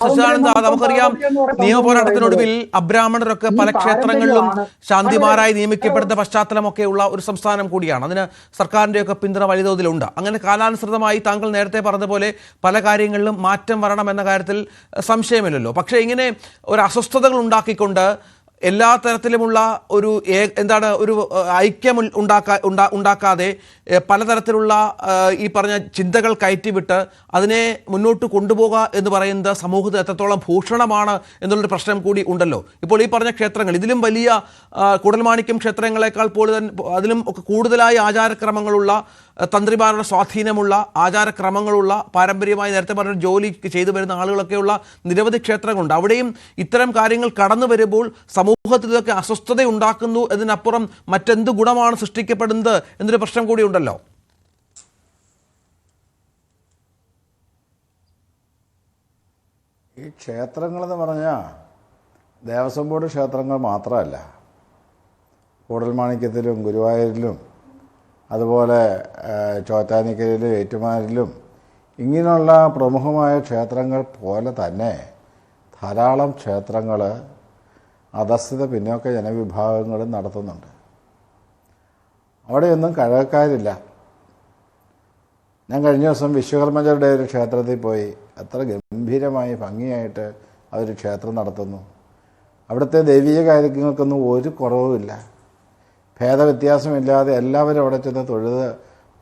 സച്ചിദാനന്ദ, നമുക്കറിയാം നിയമപോരാട്ടത്തിനൊടുവിൽ അബ്രാഹ്മണരൊക്കെ പല ക്ഷേത്രങ്ങളിലും ശാന്തിമാരായി നിയമിക്കപ്പെടുന്ന പശ്ചാത്തലമൊക്കെ ഉള്ള ഒരു സംസ്ഥാനം കൂടിയാണ്. അതിന് സർക്കാരിൻ്റെയൊക്കെ പിന്തുണ വലിയ തോതിലുണ്ട്. അങ്ങനെ കാലാനുസൃതമായി താങ്കൾ നേരത്തെ പറഞ്ഞതുപോലെ പല കാര്യങ്ങളിലും മാറ്റം വരണം എന്ന കാര്യത്തിൽ സംശയമില്ലല്ലോ. പക്ഷേ ഇങ്ങനെ ഒരു അസ്വസ്ഥതകൾ ഉണ്ടാക്കിക്കൊണ്ട് എല്ലാ തരത്തിലുമുള്ള ഒരു ഒരു ഐക്യം ഉണ്ടാക്കാതെ പലതരത്തിലുള്ള ഈ പറഞ്ഞ ചിന്തകൾ കയറ്റിവിട്ട് അതിനെ മുന്നോട്ട് കൊണ്ടുപോകുക എന്ന് പറയുന്നത് സമൂഹത്തിൽ എത്രത്തോളം ഭൂഷണമാണ് എന്നുള്ളൊരു പ്രശ്നം കൂടി ഉണ്ടല്ലോ. ഇപ്പോൾ ഈ പറഞ്ഞ ക്ഷേത്രങ്ങൾ, ഇതിലും വലിയ കൂടൽമാണിക്യം ക്ഷേത്രങ്ങളെക്കാൾ പോലും അതിലും ഒക്കെ കൂടുതലായി ആചാരക്രമങ്ങളുള്ള, തന്ത്രിമാരുടെ സ്വാധീനമുള്ള, ആചാരക്രമങ്ങളുള്ള, പാരമ്പര്യമായി നേരത്തെ പറഞ്ഞ ജോലി ചെയ്തു വരുന്ന ആളുകളൊക്കെയുള്ള നിരവധി ക്ഷേത്രങ്ങളുണ്ട്. അവിടെയും ഇത്തരം കാര്യങ്ങൾ കടന്നു വരുമ്പോൾ സമൂഹത്തിൽ ഇതൊക്കെ അസ്വസ്ഥത ഉണ്ടാക്കുന്നു എന്നതിനപ്പുറം മറ്റെന്ത് ഗുണമാണ് സൃഷ്ടിക്കപ്പെടുന്നത് എന്നൊരു പ്രശ്നം കൂടി ഉണ്ടല്ലോ. ഈ ക്ഷേത്രങ്ങളെന്ന് പറഞ്ഞാൽ ദേവസ്വം ബോർഡ് ക്ഷേത്രങ്ങൾ മാത്രമല്ല, കൂടൽമാണിക്യത്തിലും ഗുരുവായൂരിലും അതുപോലെ ചോറ്റാനിക്കരയിലും ഏറ്റുമാനൂരിലും ഇങ്ങനെയുള്ള പ്രമുഖമായ ക്ഷേത്രങ്ങൾ പോലെ തന്നെ ധാരാളം ക്ഷേത്രങ്ങൾ അധസ്ഥിത പിന്നോക്ക ജനവിഭാഗങ്ങൾ നടത്തുന്നുണ്ട്. അവിടെയൊന്നും കഴകക്കാരില്ല. ഞാൻ കഴിഞ്ഞ ദിവസം വിശ്വകർമ്മജരുടെ ഒരു ക്ഷേത്രത്തിൽ പോയി. എത്ര ഗംഭീരമായി ഭംഗിയായിട്ട് അവർ ക്ഷേത്രം നടത്തുന്നു. അവിടുത്തെ ദൈവീക കാര്യങ്ങൾക്കൊന്നും ഒരു കുറവുമില്ല. ഭേദവ്യത്യാസമില്ലാതെ എല്ലാവരും അവിടെ ചെന്ന് തൊഴുത്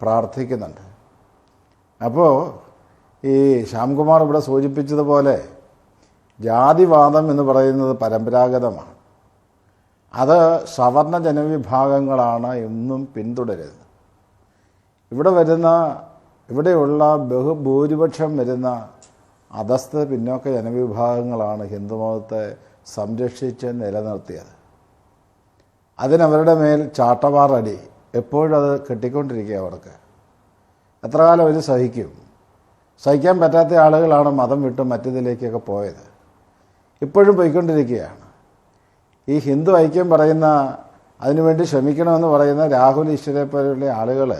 പ്രാർത്ഥിക്കുന്നുണ്ട്. അപ്പോൾ ഈ ശ്യാംകുമാർ ഇവിടെ സൂചിപ്പിച്ചതുപോലെ ജാതിവാദം എന്ന് പറയുന്നത് പരമ്പരാഗതമാണ്. അത് സവർണ ജനവിഭാഗങ്ങളാണ് ഇന്നും പിന്തുടരുന്നത്. ഇവിടെയുള്ള ബഹുഭൂരിപക്ഷം വരുന്ന അധസ്ഥ പിന്നോക്ക ജനവിഭാഗങ്ങളാണ് ഹിന്ദുമതത്തെ സംരക്ഷിച്ച് നിലനിർത്തിയത്. അതിനവരുടെ മേൽ ചാട്ടവാറടി എപ്പോഴും അത് കെട്ടിക്കൊണ്ടിരിക്കുക. അവർക്ക് എത്ര കാലം അവർ സഹിക്കും? സഹിക്കാൻ പറ്റാത്ത ആളുകളാണ് മതം വിട്ട് മറ്റതിലേക്കൊക്കെ പോയത്. ഇപ്പോഴും പോയിക്കൊണ്ടിരിക്കുകയാണ്. ഈ ഹിന്ദു ഐക്യം പറയുന്ന, അതിനുവേണ്ടി ശ്രമിക്കണമെന്ന് പറയുന്ന രാഹുൽ ഈശ്വരെ പോലെയുള്ള ആളുകൾ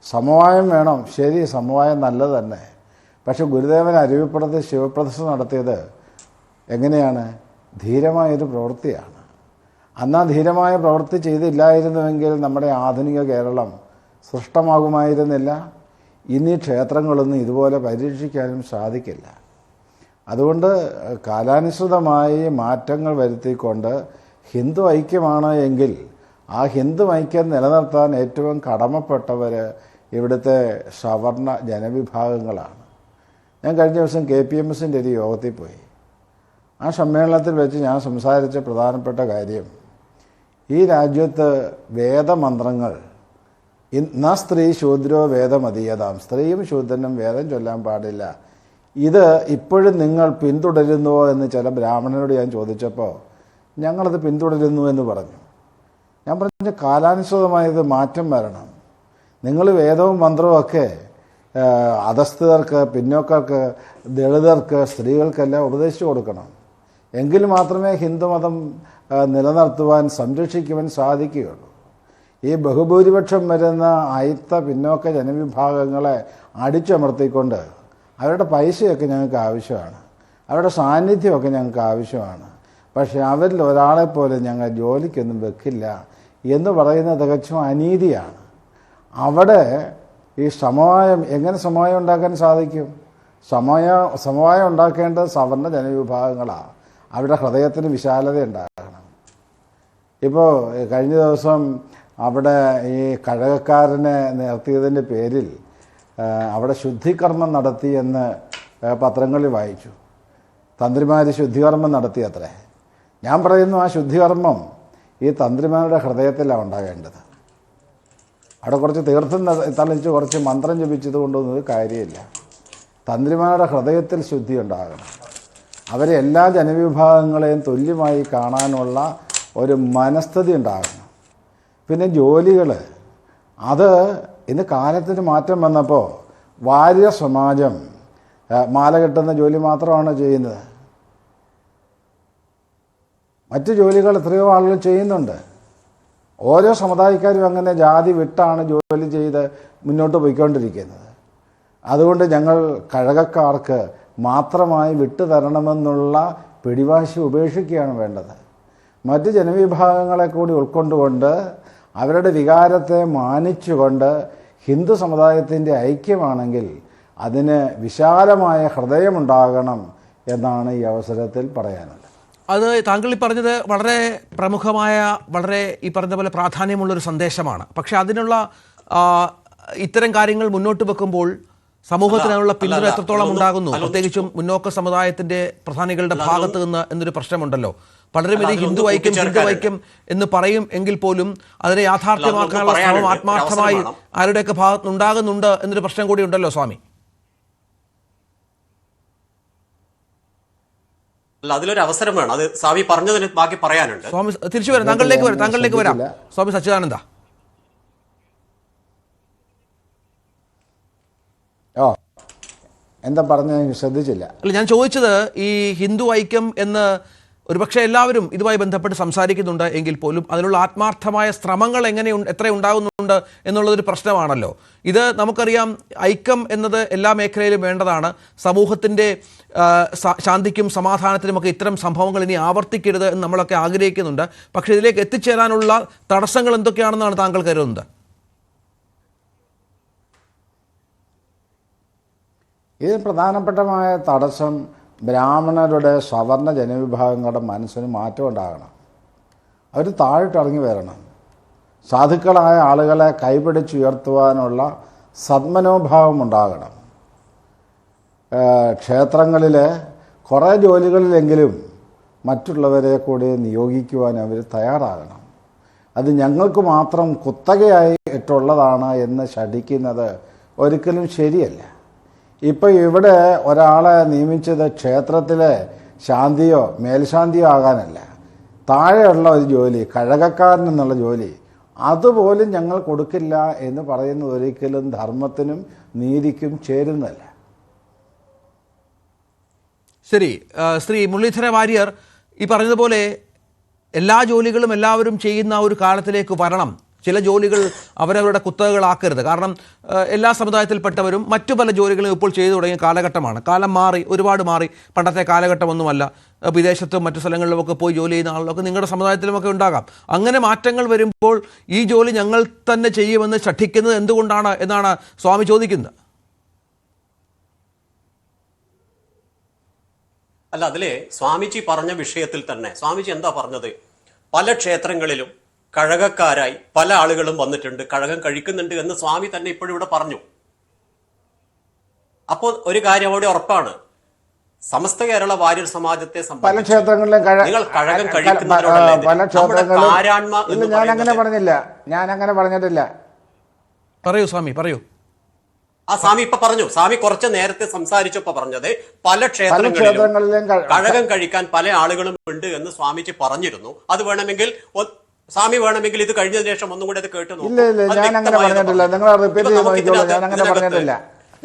സമവായം വേണം. ശരി, സമവായം നല്ലത് തന്നെ. പക്ഷെ ഗുരുദേവൻ അരുവിപ്പുറത്ത് ശിവപ്രതിഷ്ഠ നടത്തിയത് എങ്ങനെയാണ്? ധീരമായൊരു പ്രവൃത്തിയാണ്. അന്ന് ആ ധീരമായ പ്രവൃത്തി ചെയ്തില്ലായിരുന്നുവെങ്കിൽ നമ്മുടെ ആധുനിക കേരളം സൃഷ്ടമാകുമായിരുന്നില്ല. ഇനി ക്ഷേത്രങ്ങളൊന്നും ഇതുപോലെ പരീക്ഷിക്കാനും സാധിക്കില്ല. അതുകൊണ്ട് കാലാനുസൃതമായി മാറ്റങ്ങൾ വരുത്തിക്കൊണ്ട് ഹിന്ദു ഐക്യമാണ് എങ്കിൽ ആ ഹിന്ദു ഐക്യം നിലനിർത്താൻ ഏറ്റവും കടമപ്പെട്ടവർ ഇവിടുത്തെ സവർണ ജനവിഭാഗങ്ങളാണ്. ഞാൻ കഴിഞ്ഞ ദിവസം KPMSൻ്റെ ഒരു യോഗത്തിൽ പോയി. ആ സമ്മേളനത്തിൽ വെച്ച് ഞാൻ സംസാരിച്ച പ്രധാനപ്പെട്ട കാര്യം, ഈ രാജ്യത്ത് വേദമന്ത്രങ്ങൾ ന സ്ത്രീ ശൂദ്രോ വേദമതീയതാം, സ്ത്രീയും ശൂദ്രനും വേദം ചൊല്ലാൻ പാടില്ല, ഇത് ഇപ്പോഴും നിങ്ങൾ പിന്തുടരുന്നുവോ എന്ന് ചില ബ്രാഹ്മണനോട് ഞാൻ ചോദിച്ചപ്പോൾ ഞങ്ങളത് പിന്തുടരുന്നു എന്ന് പറഞ്ഞു. ഞാൻ പറഞ്ഞ കാലാനുസൃതമായത് മാറ്റം വരണം. നിങ്ങൾ വേദവും മന്ത്രവും ഒക്കെ അധസ്ഥിതർക്ക്, പിന്നോക്കർക്ക്, ദളിതർക്ക്, സ്ത്രീകൾക്കെല്ലാം ഉപദേശിച്ചു കൊടുക്കണം. എങ്കിൽ മാത്രമേ ഹിന്ദുമതം നിലനിർത്തുവാൻ, സംരക്ഷിക്കുവാൻ സാധിക്കുകയുള്ളൂ. ഈ ബഹുഭൂരിപക്ഷം വരുന്ന അയിത്ത പിന്നോക്ക ജനവിഭാഗങ്ങളെ അടിച്ചമർത്തിക്കൊണ്ട് അവരുടെ പൈസയൊക്കെ ഞങ്ങൾക്ക് ആവശ്യമാണ്, അവരുടെ സാന്നിധ്യമൊക്കെ ഞങ്ങൾക്ക് ആവശ്യമാണ്, പക്ഷേ അവരിൽ ഒരാളെപ്പോലെ ഞങ്ങൾ ജോലിക്കൊന്നും വെക്കില്ല എന്ന് പറയുന്നത് തികച്ചും അനീതിയാണ്. അവിടെ ഈ സമവായം, എങ്ങനെ സമവായം ഉണ്ടാക്കാൻ സാധിക്കും? സമവായം ഉണ്ടാക്കേണ്ടത് സവർണ ജനവിഭാഗങ്ങളാണ്. അവരുടെ ഹൃദയത്തിന് വിശാലത ഉണ്ടാകണം. ഇപ്പോൾ കഴിഞ്ഞ ദിവസം അവിടെ ഈ കഴകക്കാരനെ നിർത്തിയതിൻ്റെ പേരിൽ അവിടെ ശുദ്ധികർമ്മം നടത്തിയെന്ന് പത്രങ്ങളിൽ വായിച്ചു. തന്ത്രിമാർ ശുദ്ധികർമ്മം നടത്തിയത്രേ. ഞാൻ പറയുന്നു, ആ ശുദ്ധികർമ്മം ഈ തന്ത്രിമാരുടെ ഹൃദയത്തിലാണ് ഉണ്ടാകേണ്ടത്. അവിടെ കുറച്ച് തീർത്ഥം തളിച്ച് കുറച്ച് മന്ത്രം ജപിച്ചത് കൊണ്ടൊന്നും കാര്യമില്ല. തന്ത്രിമാരുടെ ഹൃദയത്തിൽ ശുദ്ധി ഉണ്ടാകണം. അവരെ എല്ലാ ജനവിഭാഗങ്ങളെയും തുല്യമായി കാണാനുള്ള ഒരു മനസ്ഥിതി ഉണ്ടാകണം. പിന്നെ ജോലികൾ, അത് ഇന്ന് കാലത്തിന് മാറ്റം വന്നപ്പോൾ വാര്യ സമാജം മാല കെട്ടുന്ന ജോലി മാത്രമാണ് ചെയ്യുന്നത്. മറ്റു ജോലികൾ എത്രയോ ആളുകൾ ചെയ്യുന്നുണ്ട്. ഓരോ സമുദായക്കാരും അങ്ങനെ ജാതി വിട്ടാണ് ജോലി ചെയ്ത് മുന്നോട്ട് പോയിക്കൊണ്ടിരിക്കുന്നത്. അതുകൊണ്ട് ഞങ്ങൾ കഴകക്കാർക്ക് മാത്രമായി വിട്ടുതരണമെന്നുള്ള പിടിവാശി ഉപേക്ഷിക്കുകയാണ് വേണ്ടത്. മറ്റ് ജനവിഭാഗങ്ങളെ കൂടി ഉൾക്കൊണ്ടുകൊണ്ട് അവരുടെ വികാരത്തെ മാനിച്ചുകൊണ്ട് ഹിന്ദു സമുദായത്തിൻ്റെ ഐക്യമാണെങ്കിൽ അതിന് വിശാലമായ ഹൃദയമുണ്ടാകണം എന്നാണ് ഈ അവസരത്തിൽ പറയാനുള്ളത്. അത് താങ്കൾ ഈ പറഞ്ഞത് വളരെ പ്രമുഖമായ, വളരെ ഈ പറഞ്ഞ പോലെ പ്രാധാന്യമുള്ളൊരു സന്ദേശമാണ്. പക്ഷെ അതിനുള്ള ഇത്തരം കാര്യങ്ങൾ മുന്നോട്ട് വെക്കുമ്പോൾ സമൂഹത്തിനുള്ള പിന്തുണ എത്രത്തോളം ഉണ്ടാകുന്നു, പ്രത്യേകിച്ചും മുന്നോക്ക സമുദായത്തിന്റെ പ്രധാനികളുടെ ഭാഗത്ത് നിന്ന് എന്നൊരു പ്രശ്നമുണ്ടല്ലോ. പലരും ഇത് ഹിന്ദു ഐക്യം എന്ന് പറയും എങ്കിൽ പോലും അതിനെ യാഥാർത്ഥ്യമാക്കാനുള്ള ശ്രമം ആത്മാർത്ഥമായി ആരുടെയൊക്കെ ഭാഗത്ത് ഉണ്ടാകുന്നുണ്ട് എന്നൊരു പ്രശ്നം കൂടി ഉണ്ടല്ലോ സ്വാമി. അല്ല, അതിലൊരു അവസരം വേണം. അത് സ്വാമി പറഞ്ഞതിന് ബാക്കി പറയാനുണ്ട്. സ്വാമി തിരിച്ചു വരാം, താങ്കളിലേക്ക് വരാം സ്വാമി സച്ചിദാനന്ദ. എന്താ പറഞ്ഞ ശ്രദ്ധിച്ചില്ല. അല്ല, ഞാൻ ചോദിച്ചത് ഈ ഹിന്ദു ഐക്യം എന്ന് ഒരുപക്ഷെ എല്ലാവരും ഇതുമായി ബന്ധപ്പെട്ട് സംസാരിക്കുന്നുണ്ട് എങ്കിൽ പോലും അതിനുള്ള ആത്മാർത്ഥമായ ശ്രമങ്ങൾ എത്ര ഉണ്ടാകുന്നുണ്ട് എന്നുള്ളതൊരു പ്രശ്നമാണല്ലോ. ഇത് നമുക്കറിയാം, ഐക്യം എന്നത് എല്ലാ മേഖലയിലും വേണ്ടതാണ്. സമൂഹത്തിൻ്റെ ശാന്തിക്കും സമാധാനത്തിനുമൊക്കെ ഇത്തരം സംഭവങ്ങൾ ഇനി ആവർത്തിക്കരുത് എന്ന് നമ്മളൊക്കെ ആഗ്രഹിക്കുന്നുണ്ട്. പക്ഷേ ഇതിലേക്ക് എത്തിച്ചേരാനുള്ള തടസ്സങ്ങൾ എന്തൊക്കെയാണെന്നാണ് താങ്കൾ കരുതുന്നത്? ഇതിന് പ്രധാനപ്പെട്ടമായ തടസ്സം ബ്രാഹ്മണരുടെ സവർണ ജനവിഭാഗങ്ങളുടെ മനസ്സിന് മാറ്റം ഉണ്ടാകണം. അവർ താഴോട്ടിറങ്ങി വരണം. സാധുക്കളായ ആളുകളെ കൈപിടിച്ചുയർത്തുവാനുള്ള സന്മനോഭാവം ഉണ്ടാകണം. ക്ഷേത്രങ്ങളിൽ കുറേ ജോലികളിലെങ്കിലും മറ്റുള്ളവരെ കൂടി നിയോഗിക്കുവാൻ അവർ തയ്യാറാകണം. അത് ഞങ്ങൾക്ക് മാത്രം കുത്തകയായിട്ടുള്ളതാണ് എന്ന് ശഠിക്കുന്നത് ഒരിക്കലും ശരിയല്ല. ഇപ്പോൾ ഇവിടെ ഒരാളെ നിയമിച്ചത് ക്ഷേത്രത്തിലെ ശാന്തിയോ മേൽശാന്തിയോ ആകാനല്ല. താഴെയുള്ള ഒരു ജോലി, കഴകക്കാരൻ എന്നുള്ള ജോലി, അതുപോലും ഞങ്ങൾ കൊടുക്കില്ല എന്ന് പറയുന്നത് ഒരിക്കലും ധർമ്മത്തിനും നീതിക്കും ചേരുന്നതല്ല. ശരി, ശ്രീ മുരളീധര വാര്യർ, ഈ പറഞ്ഞതുപോലെ എല്ലാ ജോലികളും എല്ലാവരും ചെയ്യുന്ന ഒരു കാലത്തിലേക്ക് വരണം. ചില ജോലികൾ അവരവരുടെ കുത്തകകളാക്കരുത്. കാരണം എല്ലാ സമുദായത്തിൽപ്പെട്ടവരും മറ്റു പല ജോലികളും ഇപ്പോൾ ചെയ്തു തുടങ്ങിയ കാലഘട്ടമാണ്. കാലം മാറി, ഒരുപാട് മാറി. പണ്ടത്തെ കാലഘട്ടമൊന്നുമല്ല. വിദേശത്തും മറ്റു സ്ഥലങ്ങളിലുമൊക്കെ പോയി ജോലി ചെയ്യുന്ന ആളുകളൊക്കെ നിങ്ങളുടെ സമുദായത്തിലുമൊക്കെ ഉണ്ടാകാം. അങ്ങനെ മാറ്റങ്ങൾ വരുമ്പോൾ ഈ ജോലി ഞങ്ങൾ തന്നെ ചെയ്യുമെന്ന് ശഠിക്കുന്നത് എന്തുകൊണ്ടാണ് എന്നാണ് സ്വാമി ചോദിക്കുന്നത്. അല്ല, അതിലെ സ്വാമിജി പറഞ്ഞ വിഷയത്തിൽ തന്നെ സ്വാമിജി എന്താ പറഞ്ഞത്? പല ക്ഷേത്രങ്ങളിലും കഴകക്കാരായി പല ആളുകളും വന്നിട്ടുണ്ട്, കഴകം കഴിക്കുന്നുണ്ട് എന്ന് സ്വാമി തന്നെ ഇപ്പോഴും ഇവിടെ പറഞ്ഞു. അപ്പോൾ ഒരു കാര്യം അവിടെ ഉറപ്പാണ്, സമസ്ത കേരള വാര്യർ സമാജത്തെ സംബന്ധിച്ച് നിങ്ങൾ കഴകം ഞാനങ്ങനെ പറഞ്ഞിട്ടില്ല. പറയൂ സ്വാമി, പറയൂ. ആ സ്വാമി ഇപ്പൊ പറഞ്ഞു. സ്വാമി കുറച്ച് നേരത്തെ സംസാരിച്ചപ്പോ പറഞ്ഞത് പല ക്ഷേത്രങ്ങളിലും കഴകം കഴിക്കാൻ പല ആളുകളും ഉണ്ട് എന്ന് സ്വാമിജി പറഞ്ഞിരുന്നു. അത് വേണമെങ്കിൽ സ്വാമി വേണമെങ്കിൽ ഇത് കഴിഞ്ഞതിന് ശേഷം ഒന്നും കൂടെ അത് കേട്ടു നോക്കും.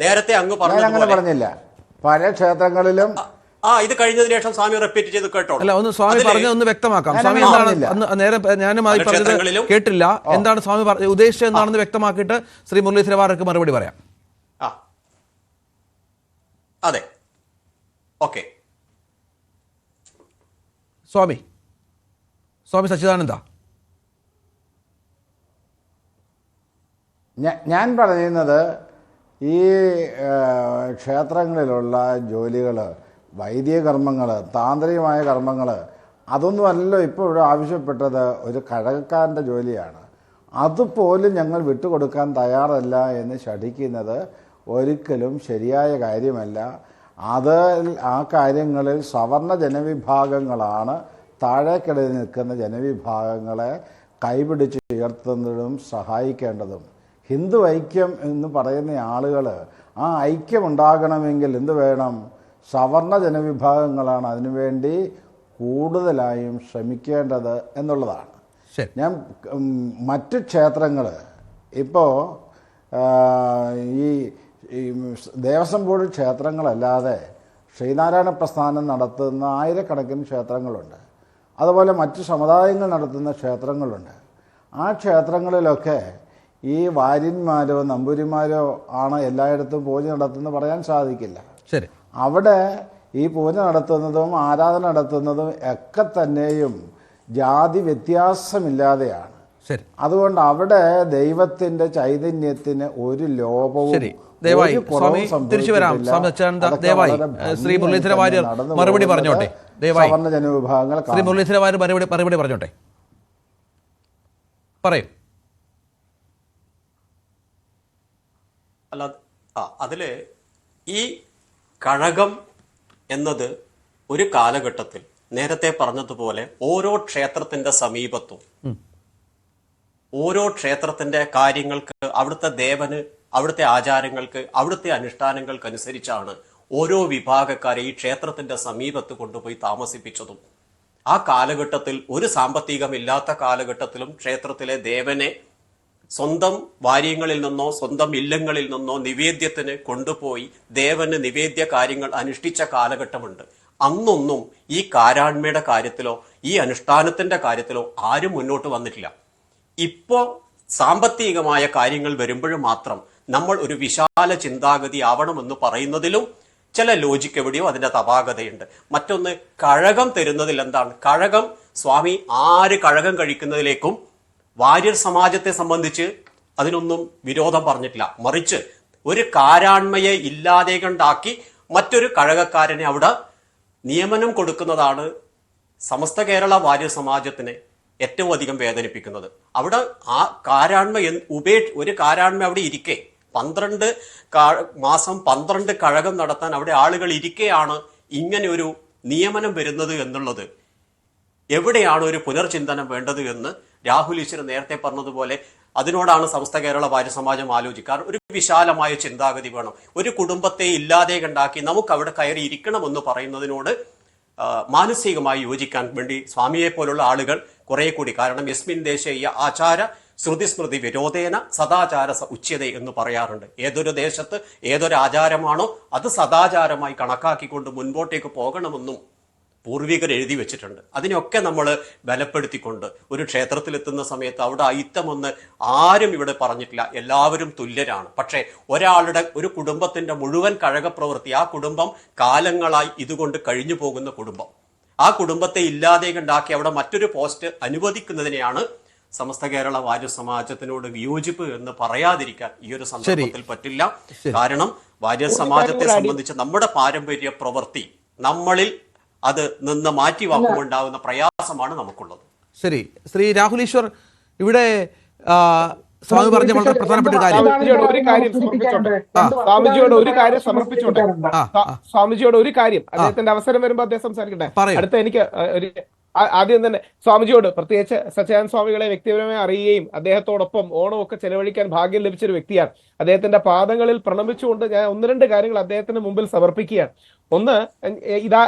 നേരത്തെ അങ്ങ് പറഞ്ഞില്ല പല ക്ഷേത്രങ്ങളിലും. ഇത് കഴിഞ്ഞതിന് ശേഷം സ്വാമി റിപ്പീറ്റ് ചെയ്ത് കേട്ടോ. അല്ല, ഒന്ന് സ്വാമി പറഞ്ഞത് ഒന്ന് വ്യക്തമാക്കാം. സ്വാമി എന്താണ് നേരെ ഞാനുമായി പറഞ്ഞത് കേട്ടില്ല. എന്താണ് സ്വാമി ഉദ്ദേശിച്ചത് എന്താണെന്ന് വ്യക്തമാക്കിയിട്ട് ശ്രീ മുരളീധര വാര്യർക്ക് മറുപടി പറയാം. അതെ, ഓക്കെ. സ്വാമി സച്ചിദാനന്ദ, ഞാൻ പറയുന്നത് ഈ ക്ഷേത്രങ്ങളിലുള്ള ജോലികൾ, വൈദിക കർമ്മങ്ങൾ, താന്ത്രികമായ കർമ്മങ്ങൾ, അതൊന്നുമല്ലോ ഇപ്പോൾ ഇവിടെ ആവശ്യപ്പെട്ടത്. ഒരു കഴകക്കാരൻ്റെ ജോലിയാണ്. അതുപോലും ഞങ്ങൾ വിട്ടുകൊടുക്കാൻ തയ്യാറല്ല എന്ന് ശഠിക്കുന്നത് ഒരിക്കലും ശരിയായ കാര്യമല്ല. ആ കാര്യങ്ങളിൽ സവർണ ജനവിഭാഗങ്ങളാണ് താഴേക്കിടയിൽ നിൽക്കുന്ന ജനവിഭാഗങ്ങളെ കൈപിടിച്ച് ഉയർത്തുന്നതും സഹായിക്കേണ്ടതും. ഹിന്ദു ഐക്യം എന്ന് പറയുന്ന ആളുകൾ, ആ ഐക്യം ഉണ്ടാകണമെങ്കിൽ എന്ത് വേണം? സവർണ ജനവിഭാഗങ്ങളാണ് അതിനുവേണ്ടി കൂടുതലായും ശ്രമിക്കേണ്ടത് എന്നുള്ളതാണ്. ഞാൻ മറ്റ് ക്ഷേത്രങ്ങൾ ഇപ്പോൾ ഈ ദേവസ്വം ബോർഡ് ക്ഷേത്രങ്ങളല്ലാതെ ശ്രീനാരായണ പ്രസ്ഥാനം നടത്തുന്ന ആയിരക്കണക്കിന് ക്ഷേത്രങ്ങളുണ്ട്. അതുപോലെ മറ്റ് സമുദായങ്ങൾ നടത്തുന്ന ക്ഷേത്രങ്ങളുണ്ട്. ആ ക്ഷേത്രങ്ങളിലൊക്കെ ഈ വാര്യന്മാരോ നമ്പൂരിമാരോ ആണ് എല്ലായിടത്തും പൂജ നടത്തുന്നത് പറയാൻ സാധിക്കില്ല. അവിടെ ഈ പൂജ നടത്തുന്നതും ആരാധന നടത്തുന്നതും ഒക്കെ തന്നെയും ജാതി വ്യത്യാസമില്ലാതെയാണ്. ശരി, അതുകൊണ്ട് അവിടെ ദൈവത്തിന്റെ ചൈതന്യത്തിന് ഒരു ലോപവും ദയവായി സ്വാമി തിരിച്ചു വരാം. ദയവായി ശ്രീ മുരളീധര വാര്യർ മറുപടി പറഞ്ഞോട്ടെ. ദയവായി ജനവിഭാഗങ്ങൾ ശ്രീ മുരളീധര വാര്യർ മറുപടി പറഞ്ഞോട്ടെ. പറയൂ. അല്ല, അതില് ഈ കഴകം എന്നത് ഒരു കാലഘട്ടത്തിൽ നേരത്തെ പറഞ്ഞതുപോലെ ഓരോ ക്ഷേത്രത്തിന്റെ സമീപത്തും ഓരോ ക്ഷേത്രത്തിന്റെ കാര്യങ്ങൾക്ക്, അവിടുത്തെ ദേവന്, അവിടുത്തെ ആചാരങ്ങൾക്ക്, അവിടുത്തെ അനുഷ്ഠാനങ്ങൾക്കനുസരിച്ചാണ് ഓരോ വിഭാഗക്കാരെ ഈ ക്ഷേത്രത്തിന്റെ സമീപത്ത് കൊണ്ടുപോയി താമസിപ്പിച്ചതും. ആ കാലഘട്ടത്തിൽ ഒരു സാമ്പത്തികമില്ലാത്ത കാലഘട്ടത്തിലും ക്ഷേത്രത്തിലെ ദേവനെ സ്വന്തം വാര്യങ്ങളിൽ നിന്നോ സ്വന്തം ഇല്ലങ്ങളിൽ നിന്നോ നിവേദ്യത്തിന് കൊണ്ടുപോയി ദേവന് നിവേദ്യ കാര്യങ്ങൾ അനുഷ്ഠിച്ച കാലഘട്ടമുണ്ട്. അന്നൊന്നും ഈ കാരാണ്മയുടെ കാര്യത്തിലോ ഈ അനുഷ്ഠാനത്തിന്റെ കാര്യത്തിലോ ആരും മുന്നോട്ട് വന്നിട്ടില്ല. ഇപ്പോ സാമ്പത്തികമായ കാര്യങ്ങൾ വരുമ്പോഴും മാത്രം നമ്മൾ ഒരു വിശാല ചിന്താഗതി ആവണമെന്ന് പറയുന്നതിലും ചില ലോജിക്ക് എവിടെയോ അതിന്റെ തപാകതയുണ്ട്. മറ്റൊന്ന്, കഴകം തരുന്നതിൽ എന്താണ്? കഴകം സ്വാമി കഴകം കഴിക്കുന്നതിലേക്കും വാര്യർ സമാജത്തെ സംബന്ധിച്ച് അതിനൊന്നും വിരോധം പറഞ്ഞിട്ടില്ല. മറിച്ച് ഒരു കാരാണ്മയെ ഇല്ലാതെ കണ്ടാക്കി മറ്റൊരു കഴകക്കാരനെ അവിടെ നിയമനം കൊടുക്കുന്നതാണ് സമസ്ത കേരള വാര്യർ സമാജത്തിനെ ഏറ്റവും അധികം വേദനിപ്പിക്കുന്നത്. അവിടെ ആ കാരാണ്മ ഒരു കാരാണ്മ അവിടെ ഇരിക്കെ 12 മാസം 12 കഴകം നടത്താൻ അവിടെ ആളുകൾ ഇരിക്കെയാണ് ഇങ്ങനെ ഒരു നിയമനം വരുന്നത് എന്നുള്ളത്. എവിടെയാണ് ഒരു പുനർചിന്തനം വേണ്ടത് എന്ന് രാഹുൽ ഈശ്വർ നേരത്തെ പറഞ്ഞതുപോലെ അതിനോടാണ് സമസ്ത കേരള വാര്യർ സമാജം ആലോചിക്കാറ്. ഒരു വിശാലമായ ചിന്താഗതി വേണം. ഒരു കുടുംബത്തെ ഇല്ലാതെ കണ്ടാക്കി നമുക്ക് അവിടെ കയറി ഇരിക്കണമെന്ന് പറയുന്നതിനോട് മാനസികമായി യോജിക്കാൻ വേണ്ടി സ്വാമിയെ പോലുള്ള ആളുകൾ കുറെ കൂടി, കാരണം യസ്മിൻ ദേശീയ ആചാര ശ്രുതിസ്മൃതി വിരോധേന സദാചാര ഉച്യത എന്ന് പറയാറുണ്ട്. ഏതൊരു ദേശത്ത് ഏതൊരു ആചാരമാണോ അത് സദാചാരമായി കണക്കാക്കിക്കൊണ്ട് മുൻപോട്ടേക്ക് പോകണമെന്നും പൂർവികർ എഴുതി വെച്ചിട്ടുണ്ട്. അതിനൊക്കെ നമ്മൾ ബലപ്പെടുത്തിക്കൊണ്ട് ഒരു ക്ഷേത്രത്തിലെത്തുന്ന സമയത്ത് അവിടെ അയിത്തമൊന്ന് ആരും ഇവിടെ പറഞ്ഞിട്ടില്ല. എല്ലാവരും തുല്യരാണ്. പക്ഷേ ഒരു കുടുംബത്തിന്റെ മുഴുവൻ കഴകപ്രവൃത്തി, ആ കുടുംബം കാലങ്ങളായി ഇതുകൊണ്ട് കഴിഞ്ഞു പോകുന്ന കുടുംബം, ആ കുടുംബത്തെ ഇല്ലാതെ കണ്ടാക്കി അവിടെ മറ്റൊരു പോസ്റ്റ് അനുവദിക്കുന്നതിനെയാണ് സമസ്ത കേരള വാര്യർ സമാജത്തിനോട് വിയോജിപ്പ് എന്ന് പറയാതിരിക്കാൻ ഈ ഒരു സന്ദർഭത്തിൽ പറ്റില്ല. കാരണം വാര്യർ സമാജത്തെ സംബന്ധിച്ച് നമ്മുടെ പാരമ്പര്യ പ്രവൃത്തി നമ്മളിൽ അത് നിന്ന് മാറ്റിവാക്കുമുണ്ടാകുന്ന പ്രയാസമാണ് നമുക്കുള്ളത്. ശരി, ശ്രീ രാഹുൽ ഈശ്വർ, ഇവിടെ സ്വാമി പറഞ്ഞ വളരെ പ്രധാനപ്പെട്ട സ്വാമിജിയോട് ഒരു കാര്യം അദ്ദേഹത്തിന്റെ അവസരം വരുമ്പോൾ അദ്ദേഹം സംസാരിക്കട്ടെ. അടുത്ത എനിക്ക് ആദ്യം തന്നെ സ്വാമിജിയോട്, പ്രത്യേകിച്ച് സച്ചിദാനന്ദ സ്വാമികളെ വ്യക്തിപരമായി അറിയുകയും അദ്ദേഹത്തോടൊപ്പം ഓണമൊക്കെ ചെലവഴിക്കാൻ ഭാഗ്യം ലഭിച്ചൊരു വ്യക്തിയാണ്. അദ്ദേഹത്തിന്റെ പാദങ്ങളിൽ പ്രണമിച്ചുകൊണ്ട് ഞാൻ 1-2 കാര്യങ്ങൾ അദ്ദേഹത്തിന് മുമ്പിൽ സമർപ്പിക്കുകയാണ്. ഒന്ന്,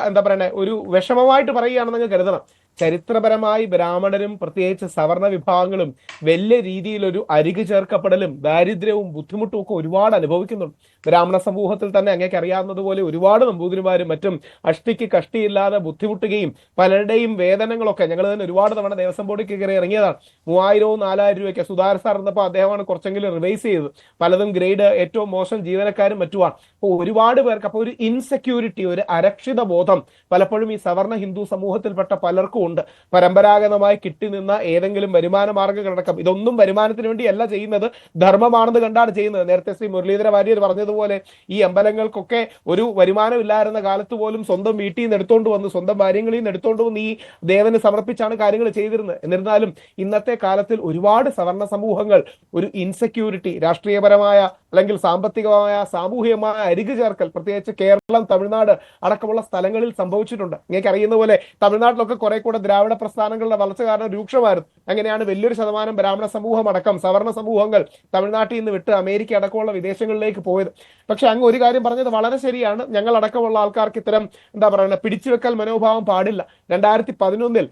എന്താ പറയണേ, ഒരു വിഷമമായിട്ട് പറയുകയാണെന്ന് കരുതണം. ചരിത്രപരമായി ബ്രാഹ്മണരും പ്രത്യേകിച്ച് സവർണ വിഭാഗങ്ങളും വലിയ രീതിയിലൊരു അരികു ചേർക്കപ്പെടലും ദാരിദ്ര്യവും ബുദ്ധിമുട്ടും ഒക്കെ ഒരുപാട് അനുഭവിക്കുന്നുണ്ട്. ബ്രാഹ്മണ സമൂഹത്തിൽ തന്നെ അങ്ങേക്ക് അറിയാവുന്നതുപോലെ ഒരുപാട് നമ്പൂതിരിമാരും മറ്റും അഷ്ടിക്ക് കഷ്ടിയില്ലാതെ ബുദ്ധിമുട്ടുകയും പലരുടെയും വേതനങ്ങളൊക്കെ ഞങ്ങൾ തന്നെ ഒരുപാട് തവണ ദേവസ്വം ബോർഡിൽ കയറി ഇറങ്ങിയതാണ്. 3000-4000 രൂപയ്ക്ക് സുധാകർ സാർ ഇരുന്നപ്പോൾ അദ്ദേഹമാണ് കുറച്ചെങ്കിലും റിവൈസ് ചെയ്തത്. പലതും ഗ്രേഡ് ഏറ്റവും മോശം ജീവനക്കാരും മറ്റുമാണ്. അപ്പോൾ ഒരുപാട് പേർക്ക് അപ്പോൾ ഒരു ഇൻസെക്യൂരിറ്റി, ഒരു അരക്ഷിത ബോധം പലപ്പോഴും ഈ സവർണ ഹിന്ദു സമൂഹത്തിൽപ്പെട്ട പലർക്കും ഉണ്ട്. പരമ്പരാഗതമായി കിട്ടി നിന്ന ഏതെങ്കിലും വരുമാന മാർഗ്ഗങ്ങളടക്കം ഇതൊന്നും വരുമാനത്തിന് വേണ്ടിയല്ല ചെയ്യുന്നത്, ധർമ്മമാണെന്ന് കണ്ടാണ് ചെയ്യുന്നത്. നേരത്തെ ശ്രീ മുരളീധര വാര്യർ പറഞ്ഞതുപോലെ ഈ അമ്പലങ്ങൾക്കൊക്കെ ഒരു വരുമാനം ഇല്ലായിരുന്ന കാലത്ത് പോലും സ്വന്തം വീട്ടിൽ നിന്ന് എടുത്തോണ്ട് വന്ന്, സ്വന്തം ഭാര്യങ്ങളിൽ നിന്ന് എടുത്തോണ്ട് വന്ന് ഈ ദേവന് സമർപ്പിച്ചാണ് കാര്യങ്ങൾ ചെയ്തിരുന്നത്. എന്നിരുന്നാലും ഇന്നത്തെ കാലത്തിൽ ഒരുപാട് സവർണ സമൂഹങ്ങൾ ഒരു ഇൻസെക്യൂരിറ്റി, രാഷ്ട്രീയപരമായ അല്ലെങ്കിൽ സാമ്പത്തികമായ സാമൂഹികമായ അരികു ചേർക്കൽ പ്രത്യേകിച്ച് കേരളം, തമിഴ്നാട് അടക്കമുള്ള സ്ഥലങ്ങളിൽ സംഭവിച്ചിട്ടുണ്ട്. നിങ്ങൾക്ക് അറിയുന്ന പോലെ തമിഴ്നാട്ടിലൊക്കെ കുറെ കൂടെ ദ്രാവിഡ പ്രസ്ഥാനങ്ങളുടെ വളർച്ച കാരണം രൂക്ഷമായിരുന്നു. അങ്ങനെയാണ് വലിയൊരു ശതമാനം ബ്രാഹ്മണ സമൂഹം അടക്കം സവർണ സമൂഹങ്ങൾ തമിഴ്നാട്ടിൽ നിന്ന് വിട്ട് അമേരിക്ക അടക്കമുള്ള വിദേശങ്ങളിലേക്ക് പോയത്. പക്ഷെ അങ്ങ് ഒരു കാര്യം പറഞ്ഞത് വളരെ ശരിയാണ്. ഞങ്ങൾ അടക്കമുള്ള ആൾക്കാർക്ക് ഇത്തരം എന്താ പറയുക പിടിച്ചുവെക്കൽ മനോഭാവം പാടില്ല. 2011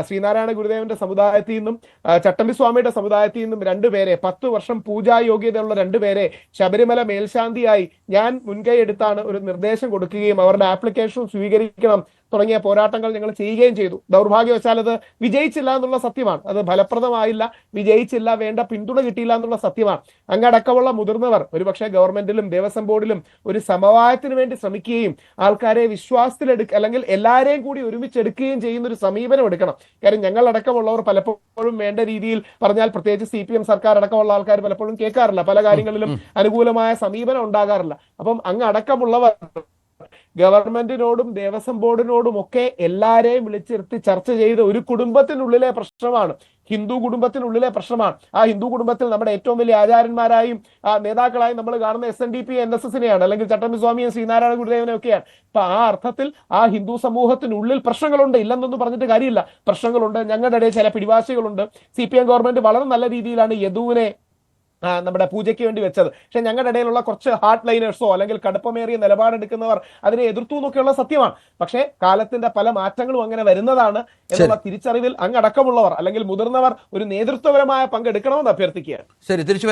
ശ്രീനാരായണ ഗുരുദേവന്റെ സമുദായത്തിൽ നിന്നും ചട്ടമ്പി സ്വാമിയുടെ സമുദായത്തിൽ നിന്നും 2 പേരെ 10 വർഷം പൂജാ യോഗ്യതയുള്ള 2 പേരെ ശബരിമല മേൽശാന്തിയായി ഞാൻ മുൻകൈ എടുത്താണ് ഒരു നിർദ്ദേശം കൊടുക്കുകയും അവരുടെ ആപ്ലിക്കേഷൻ സ്വീകരിക്കണം, തുടങ്ങിയ പോരാട്ടങ്ങൾ ഞങ്ങൾ ചെയ്യുകയും ചെയ്തു. ദൗർഭാഗ്യവശാൽ അത് വിജയിച്ചില്ല എന്നുള്ള സത്യമാണ്. അത് ഫലപ്രദമായില്ല, വിജയിച്ചില്ല, വേണ്ട പിന്തുണ കിട്ടിയില്ല എന്നുള്ള സത്യമാണ്. അങ്ങടക്കമുള്ള മുതിർന്നവർ ഒരുപക്ഷെ ഗവൺമെന്റിലും ദേവസ്വം ബോർഡിലും ഒരു സമവായത്തിന് വേണ്ടി ശ്രമിക്കുകയും ആൾക്കാരെ വിശ്വാസത്തിലെടുക്കുക അല്ലെങ്കിൽ എല്ലാവരെയും കൂടി ഒരുമിച്ചെടുക്കുകയും ചെയ്യുന്ന ഒരു സമീപനം എടുക്കണം. കാര്യം ഞങ്ങളടക്കമുള്ളവർ പലപ്പോഴും വേണ്ട രീതിയിൽ പറഞ്ഞാൽ, പ്രത്യേകിച്ച് CPM സർക്കാർ അടക്കമുള്ള ആൾക്കാർ പലപ്പോഴും കേൾക്കാറില്ല, പല കാര്യങ്ങളിലും അനുകൂലമായ സമീപനം ഉണ്ടാകാറില്ല. അപ്പം അങ്ങ് അടക്കമുള്ളവർ ഗവൺമെന്റിനോടും ദേവസ്വം ബോർഡിനോടും ഒക്കെ എല്ലാരെയും വിളിച്ചിരുത്തി ചർച്ച ചെയ്ത് ഒരു കുടുംബത്തിനുള്ളിലെ പ്രശ്നമാണ്, ഹിന്ദു കുടുംബത്തിനുള്ളിലെ പ്രശ്നമാണ്. ആ ഹിന്ദു കുടുംബത്തിൽ നമ്മുടെ ഏറ്റവും വലിയ ആചാര്യന്മാരായും നേതാക്കളായും നമ്മൾ കാണുന്ന SNDP NSSനെയാണ്, അല്ലെങ്കിൽ ചട്ടമ്പിസ്വാമിയും ശ്രീനാരായണ ഗുരുദേവനെ ഒക്കെയാണ്. അപ്പൊ ആ അർത്ഥത്തിൽ ആ ഹിന്ദു സമൂഹത്തിനുള്ളിൽ പ്രശ്നങ്ങളുണ്ട്, ഇല്ലെന്നൊന്നും പറഞ്ഞിട്ട് കാര്യമില്ല, പ്രശ്നങ്ങളുണ്ട്. ഞങ്ങളുടെ ഇടയിൽ ചില പിടിവാശികളുണ്ട്. CPM ഗവൺമെന്റ് വളരെ നല്ല രീതിയിലാണ് യദുവിനെ നമ്മുടെ പൂജയ്ക്ക് വേണ്ടി വെച്ചത്. പക്ഷെ ഞങ്ങളുടെ ഇടയിലുള്ള കുറച്ച് ഹാർഡ് ലൈനേഴ്സോ അല്ലെങ്കിൽ കടുപ്പമേറിയ നിലപാടെടുക്കുന്നവർ അതിനെ എതിർത്തു എന്നൊക്കെയുള്ള സത്യമാണ്. പക്ഷേ കാലത്തിന്റെ പല മാറ്റങ്ങളും അങ്ങനെ വരുന്നതാണ് എന്നുള്ള തിരിച്ചറിവിൽ അങ്ങടക്കമുള്ളവർ അല്ലെങ്കിൽ മുതിർന്നവർ ഒരു നേതൃത്വപരമായ പങ്കെടുക്കണമെന്ന് അഭ്യർത്ഥിക്കുകയാണ്. ശരി, തിരിച്ചു